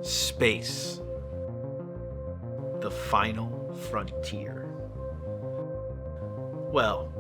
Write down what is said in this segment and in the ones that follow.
Space. The final frontier. Well,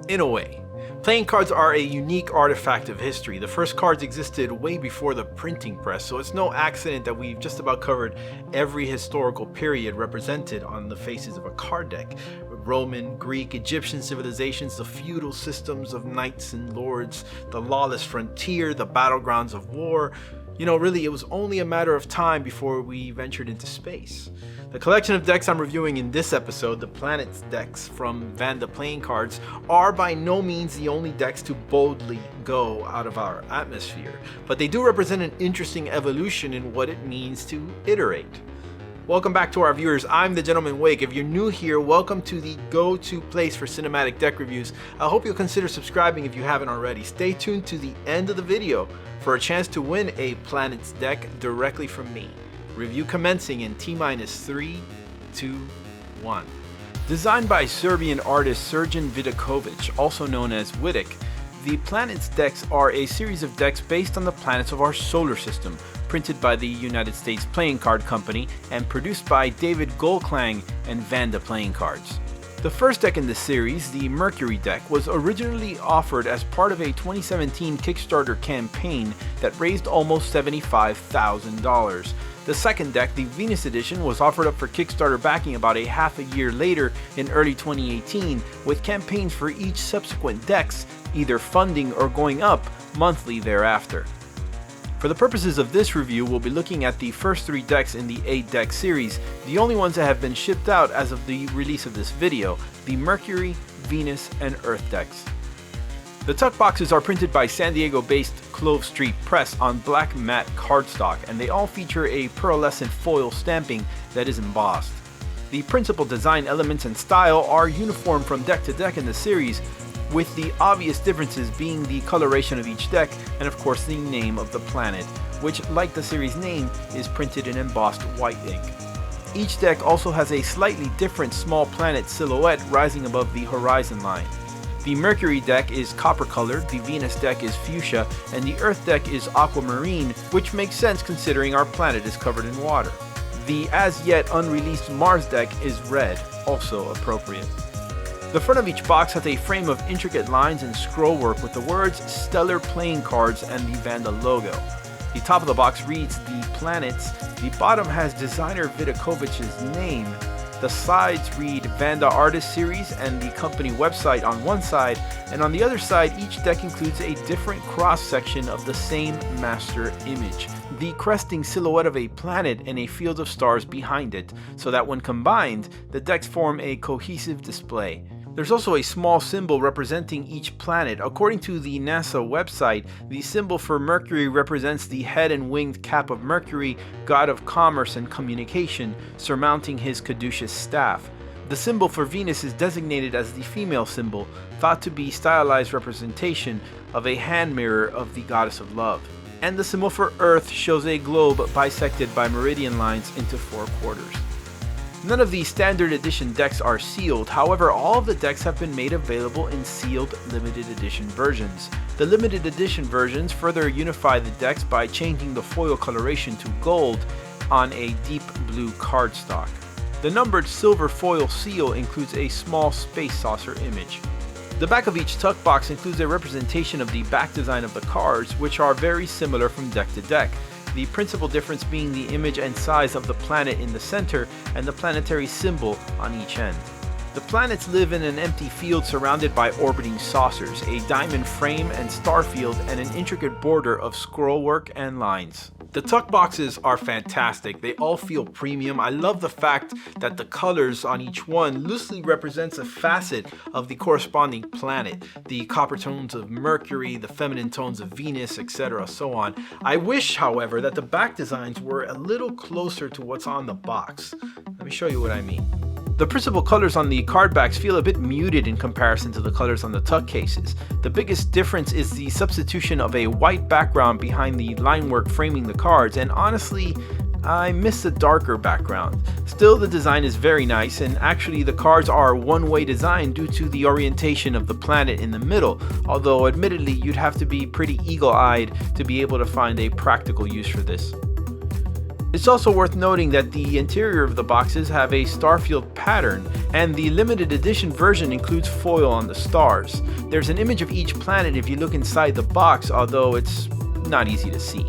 in a way, playing cards are a unique artifact of history. The first cards existed way before the printing press, so it's no accident that we've just about covered every historical period represented on the faces of a card deck. Roman, Greek, Egyptian civilizations, the feudal systems of knights and lords, the lawless frontier, the battlegrounds of war. Really, it was only a matter of time before we ventured into space. The collection of decks I'm reviewing in this episode, the Planets decks from Vanda Playing Cards, are by no means the only decks to boldly go out of our atmosphere, but they do represent an interesting evolution in what it means to iterate. Welcome back to our viewers. I'm the Gentleman Wake. If you're new here, welcome to the go-to place for cinematic deck reviews. I hope you'll consider subscribing if you haven't already. Stay tuned to the end of the video for a chance to win a Planets deck directly from me. Review commencing in T-3, 2, 1. Designed by Serbian artist Srdjan Vidakovic, also known as Vidic, the Planets decks are a series of decks based on the planets of our solar system, printed by the United States Playing Card Company and produced by David Goldklang and Vanda Playing Cards. The first deck in the series, the Mercury deck, was originally offered as part of a 2017 Kickstarter campaign that raised almost $75,000. The second deck, the Venus edition, was offered up for Kickstarter backing about a half a year later in early 2018, with campaigns for each subsequent decks either funding or going up monthly thereafter. For the purposes of this review, we'll be looking at the first 3 decks in the 8-deck series, the only ones that have been shipped out as of the release of this video, the Mercury, Venus, and Earth decks. The tuck boxes are printed by San Diego-based Clove Street Press on black matte cardstock, and they all feature a pearlescent foil stamping that is embossed. The principal design elements and style are uniform from deck to deck in the series, with the obvious differences being the coloration of each deck and of course the name of the planet, which, like the series name, is printed in embossed white ink. Each deck also has a slightly different small planet silhouette rising above the horizon line. The Mercury deck is copper colored, the Venus deck is fuchsia, and the Earth deck is aquamarine, which makes sense considering our planet is covered in water. The as yet unreleased Mars deck is red, also appropriate. The front of each box has a frame of intricate lines and scroll work with the words Stellar Playing Cards and the Vanda logo. The top of the box reads The Planets, the bottom has designer Vidakovic's name, the sides read Vanda Artist Series and the company website on one side, and on the other side each deck includes a different cross-section of the same master image, the cresting silhouette of a planet and a field of stars behind it, so that when combined, the decks form a cohesive display. There's also a small symbol representing each planet. According to the NASA website, the symbol for Mercury represents the head and winged cap of Mercury, god of commerce and communication, surmounting his caduceus staff. The symbol for Venus is designated as the female symbol, thought to be stylized representation of a hand mirror of the goddess of love. And the symbol for Earth shows a globe bisected by meridian lines into 4 quarters. None of the standard edition decks are sealed, however all of the decks have been made available in sealed limited edition versions. The limited edition versions further unify the decks by changing the foil coloration to gold on a deep blue cardstock. The numbered silver foil seal includes a small space saucer image. The back of each tuck box includes a representation of the back design of the cards, which are very similar from deck to deck. The principal difference being the image and size of the planet in the center and the planetary symbol on each end. The planets live in an empty field surrounded by orbiting saucers, a diamond frame and star field, and an intricate border of scrollwork and lines. The tuck boxes are fantastic. They all feel premium. I love the fact that the colors on each one loosely represents a facet of the corresponding planet. The copper tones of Mercury, the feminine tones of Venus, etc., so on. I wish, however, that the back designs were a little closer to what's on the box. Let me show you what I mean. The principal colors on the card backs feel a bit muted in comparison to the colors on the tuck cases. The biggest difference is the substitution of a white background behind the line work framing the cards, and honestly, I miss the darker background. Still, the design is very nice, and actually the cards are one-way design due to the orientation of the planet in the middle, although admittedly you'd have to be pretty eagle-eyed to be able to find a practical use for this. It's also worth noting that the interior of the boxes have a starfield pattern, and the limited edition version includes foil on the stars. There's an image of each planet if you look inside the box, although it's not easy to see.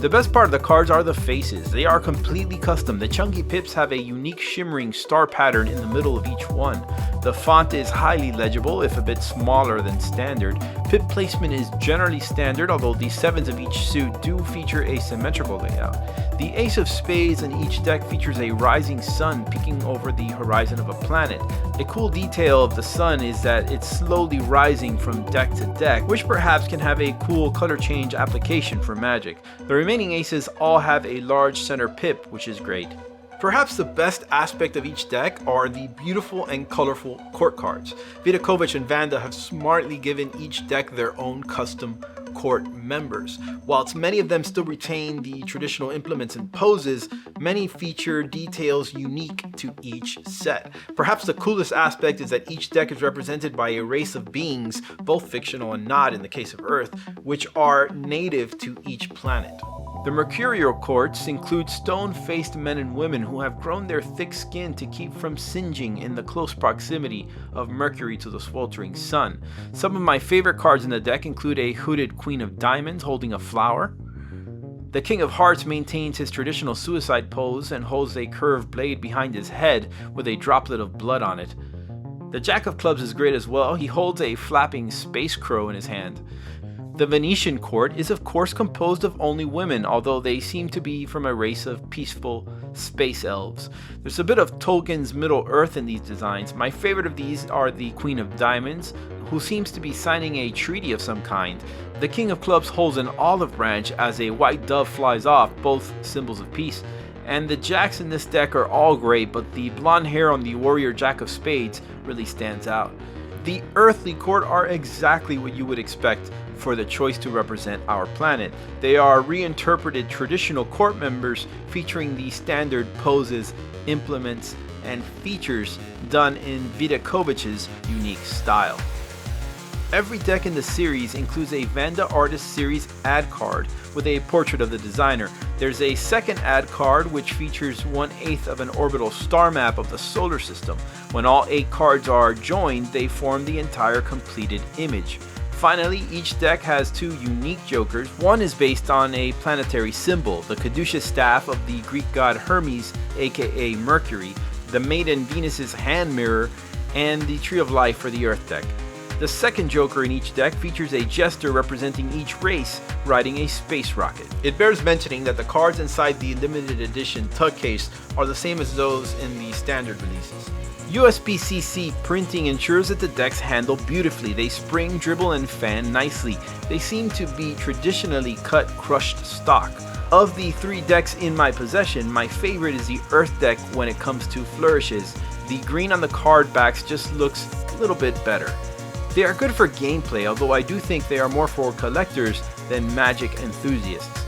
The best part of the cards are the faces. They are completely custom. The chunky pips have a unique shimmering star pattern in the middle of each one. The font is highly legible, if a bit smaller than standard. Pip placement is generally standard, although the sevens of each suit do feature a symmetrical layout. The ace of spades in each deck features a rising sun peeking over the horizon of a planet. A cool detail of the sun is that it's slowly rising from deck to deck, which perhaps can have a cool color change application for Magic. The remaining aces all have a large center pip, which is great. Perhaps the best aspect of each deck are the beautiful and colorful court cards. Vidakovic and Vanda have smartly given each deck their own custom court members. Whilst many of them still retain the traditional implements and poses, many feature details unique to each set. Perhaps the coolest aspect is that each deck is represented by a race of beings, both fictional and not in the case of Earth, which are native to each planet. The mercurial courts include stone-faced men and women who have grown their thick skin to keep from singeing in the close proximity of Mercury to the sweltering sun. Some of my favorite cards in the deck include a hooded Queen of Diamonds holding a flower. The King of Hearts maintains his traditional suicide pose and holds a curved blade behind his head with a droplet of blood on it. The Jack of Clubs is great as well. He holds a flapping space crow in his hand. The Venetian Court is of course composed of only women, although they seem to be from a race of peaceful space elves. There's a bit of Tolkien's Middle-earth in these designs. My favorite of these are the Queen of Diamonds, who seems to be signing a treaty of some kind. The King of Clubs holds an olive branch as a white dove flies off, both symbols of peace. And the jacks in this deck are all great, but the blonde hair on the Warrior Jack of Spades really stands out. The Earthly Court are exactly what you would expect for the choice to represent our planet. They are reinterpreted traditional court members featuring the standard poses, implements, and features done in Vidakovic's unique style. Every deck in the series includes a Vanda Artist Series ad card with a portrait of the designer. There's a second ad card which features 1/8 of an orbital star map of the solar system. When all 8 cards are joined, they form the entire completed image. Finally, each deck has 2 unique jokers. One is based on a planetary symbol, the caduceus staff of the Greek god Hermes, aka Mercury, the maiden Venus's hand mirror, and the Tree of Life for the Earth deck. The second joker in each deck features a jester representing each race riding a space rocket. It bears mentioning that the cards inside the limited edition tug case are the same as those in the standard releases. USB-CC printing ensures that the decks handle beautifully. They spring, dribble, and fan nicely. They seem to be traditionally cut crushed stock. Of the 3 decks in my possession, my favorite is the Earth deck when it comes to flourishes. The green on the card backs just looks a little bit better. They are good for gameplay, although I do think they are more for collectors than Magic enthusiasts.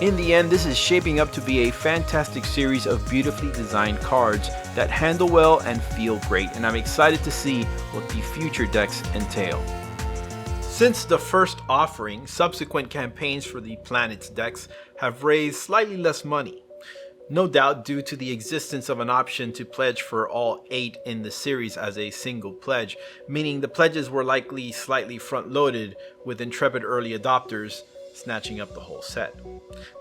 In the end, this is shaping up to be a fantastic series of beautifully designed cards that handle well and feel great, and I'm excited to see what the future decks entail. Since the first offering, subsequent campaigns for the Planets decks have raised slightly less money. No doubt due to the existence of an option to pledge for all 8 in the series as a single pledge, meaning the pledges were likely slightly front-loaded, with intrepid early adopters snatching up the whole set.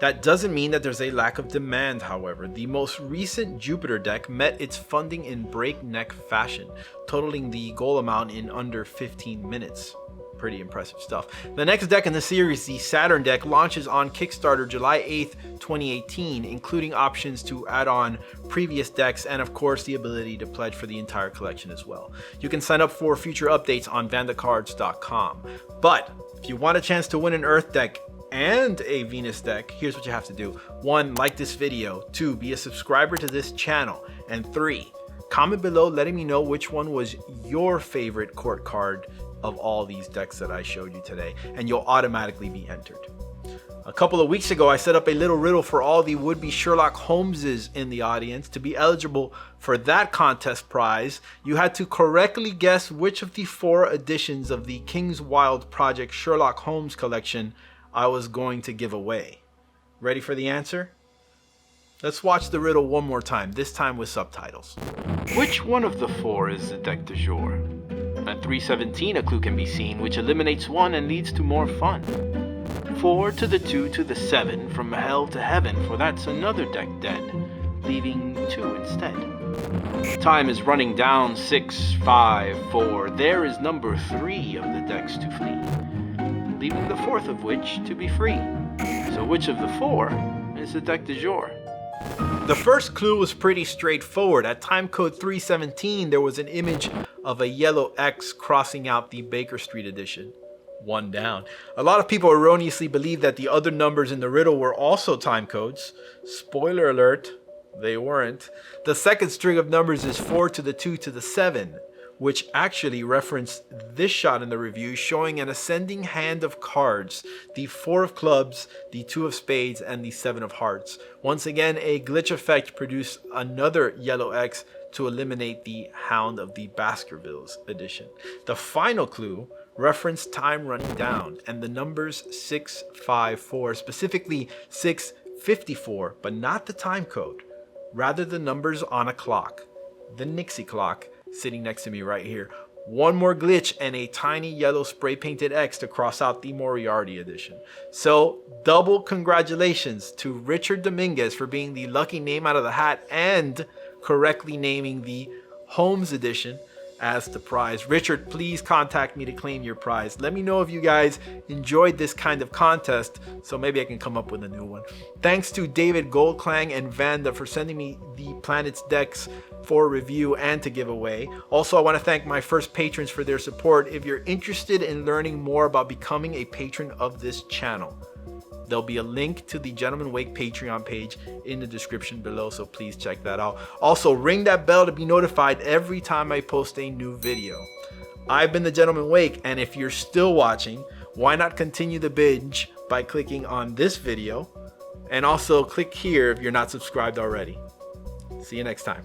That doesn't mean that there's a lack of demand, however. The most recent Jupiter deck met its funding in breakneck fashion, totaling the goal amount in under 15 minutes. Pretty impressive stuff. The next deck in the series, the Saturn Deck, launches on Kickstarter July 8th, 2018, including options to add on previous decks and of course the ability to pledge for the entire collection as well. You can sign up for future updates on vandacards.com. But if you want a chance to win an Earth deck and a Venus deck, here's what you have to do. 1, like this video. 2, be a subscriber to this channel. And 3, comment below letting me know which one was your favorite court card of all these decks that I showed you today, and you'll automatically be entered. A couple of weeks ago, I set up a little riddle for all the would-be Sherlock Holmeses in the audience. To be eligible for that contest prize, you had to correctly guess which of the 4 editions of the King's Wild Project Sherlock Holmes collection I was going to give away. Ready for the answer? Let's watch the riddle one more time, this time with subtitles. Which one of the 4 is the deck du jour? At 317, a clue can be seen, which eliminates 1 and leads to more fun. 4 to the 2 to the 7, from hell to heaven, for that's another deck dead, leaving 2 instead. Time is running down, 6, 5, 4. There is number 3 of the decks to flee, leaving the 4th of which to be free. So which of the 4 is the deck du jour? The first clue was pretty straightforward. At time code 317, there was an image of a yellow X crossing out the Baker Street edition. 1 down. A lot of people erroneously believe that the other numbers in the riddle were also time codes. Spoiler alert, they weren't. The second string of numbers is 4 to the 2 to the 7, which actually referenced this shot in the review, showing an ascending hand of cards, the 4 of clubs, the 2 of spades, and the 7 of hearts. Once again, a glitch effect produced another yellow X to eliminate the Hound of the Baskervilles edition. The final clue referenced time running down and the numbers 654, specifically 654, but not the time code, rather the numbers on a clock, the Nixie clock, sitting next to me right here. One more glitch and a tiny yellow spray painted X to cross out the Moriarty edition. So double congratulations to Richard Dominguez for being the lucky name out of the hat and correctly naming the Holmes edition as the prize. Richard, please contact me to claim your prize. Let me know if you guys enjoyed this kind of contest, so maybe I can come up with a new one. Thanks to David Goldklang and Vanda for sending me the Planets decks for review and to give away. Also, I want to thank my first patrons for their support. If you're interested in learning more about becoming a patron of this channel, there'll be a link to the Gentleman Wake Patreon page in the description below, so please check that out. Also, ring that bell to be notified every time I post a new video. I've been the Gentleman Wake, and if you're still watching, why not continue the binge by clicking on this video, and also click here if you're not subscribed already. See you next time.